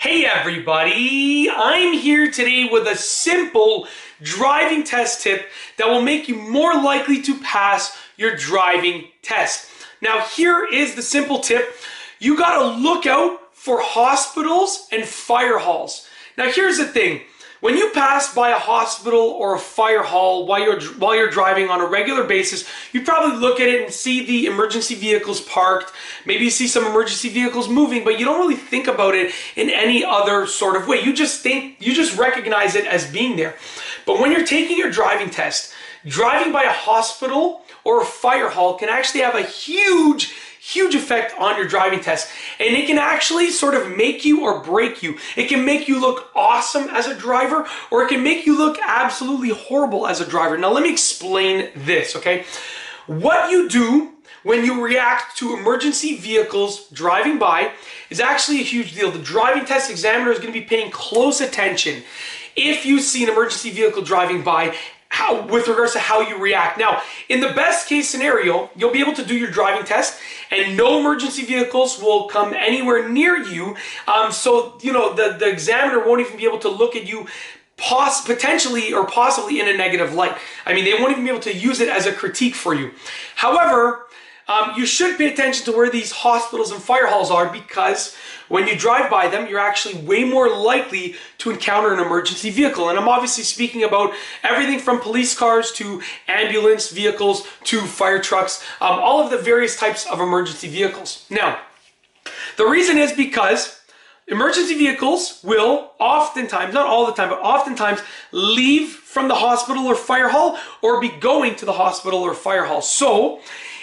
Hey everybody, I'm here today with a simple driving test tip that will make you more likely to pass your driving test. Now here is the simple tip. You gotta look out for hospitals and fire halls. Now here's the thing. When you pass by a hospital or a fire hall while you're driving on a regular basis, you probably look at it and see the emergency vehicles parked. Maybe you see some emergency vehicles moving, but you don't really think about it in any other sort of way. You just recognize it as being there. But when you're taking your driving test, driving by a hospital or a fire hall can actually have a huge effect on your driving test, and it can actually sort of make you or break you. It can make you look awesome as a driver, or it can make you look absolutely horrible as a driver. Now let me explain this, okay? What you do when you react to emergency vehicles driving by is actually a huge deal. The driving test examiner is going to be paying close attention if you see an emergency vehicle driving by, with regards to how you react. Now, in the best case scenario, you'll be able to do your driving test and no emergency vehicles will come anywhere near you. So, you know, the examiner won't even be able to look at you potentially or possibly in a negative light. I mean, they won't even be able to use it as a critique for you. However, you should pay attention to where these hospitals and fire halls are, because when you drive by them, you're actually way more likely to encounter an emergency vehicle. And I'm obviously speaking about everything from police cars to ambulance vehicles to fire trucks, all of the various types of emergency vehicles. Now, the reason is because emergency vehicles will oftentimes, not all the time, but oftentimes leave from the hospital or fire hall or be going to the hospital or fire hall. So,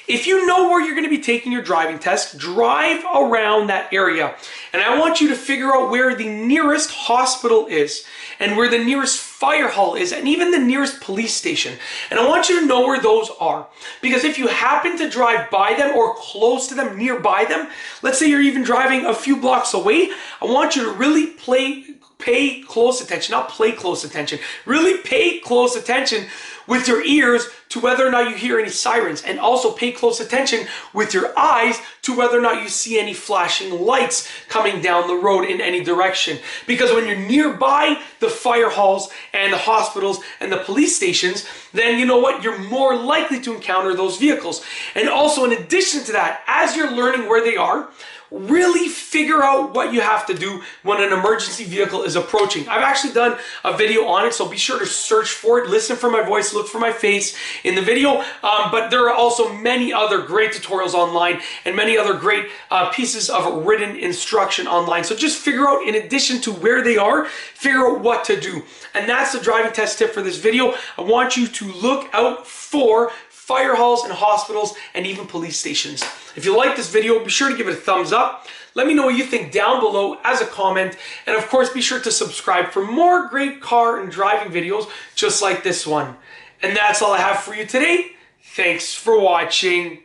if you know where you're going to be taking your driving test, drive around that area. And I want you to figure out where the nearest hospital is and where the nearest fire hall is and even the nearest police station. And I want you to know where those are. Because if you happen to drive by them or close to them, nearby them, let's say you're even driving a few blocks away, I want you to really pay close attention, not play close attention, really pay close attention with your ears to whether or not you hear any sirens, and also pay close attention with your eyes to whether or not you see any flashing lights coming down the road in any direction. Because when you're nearby the fire halls and the hospitals and the police stations, then you know what? You're more likely to encounter those vehicles. And also, in addition to that, as you're learning where they are, really figure out what you have to do when an emergency vehicle is approaching. I've actually done a video on it, so be sure to search for it, listen for my voice, look for my face in the video. But there are also many other great tutorials online and many other great pieces of written instruction online. So just figure out, in addition to where they are, figure out what to do. And that's the driving test tip for this video. I want you to look out for fire halls and hospitals and even police stations. If you like this video, be sure to give it a thumbs up. Let me know what you think down below as a comment. And of course, be sure to subscribe for more great car and driving videos just like this one. And that's all I have for you today. Thanks for watching.